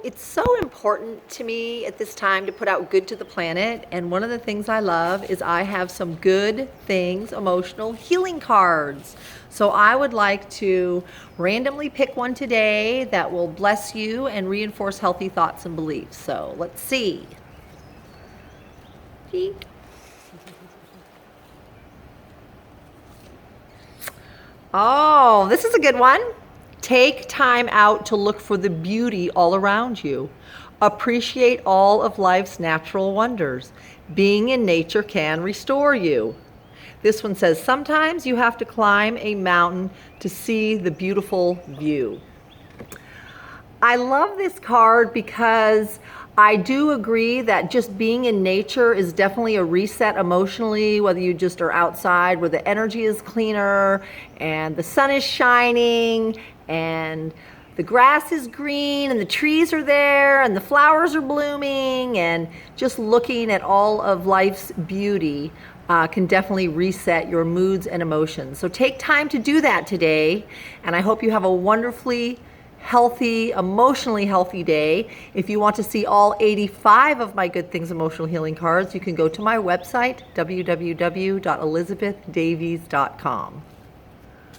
it's so important to me at this time to put out good to the planet. And one of the things I love is I have some good things, emotional healing cards. So I would like to randomly pick one today that will bless you and reinforce healthy thoughts and beliefs. So let's see. Oh, this is a good one. Take time out to look for the beauty all around you. Appreciate all of life's natural wonders. Being in nature can restore you. This one says, sometimes you have to climb a mountain to see the beautiful view. I love this card because I do agree that just being in nature is definitely a reset emotionally, whether you just are outside where the energy is cleaner and the sun is shining and the grass is green and the trees are there and the flowers are blooming, and just looking at all of life's beauty can definitely reset your moods and emotions. So take time to do that today, and I hope you have a wonderfully healthy, emotionally healthy day. If you want to see all 85 of my Good Things Emotional Healing cards, you can go to my website, www.elisabethdavies.com.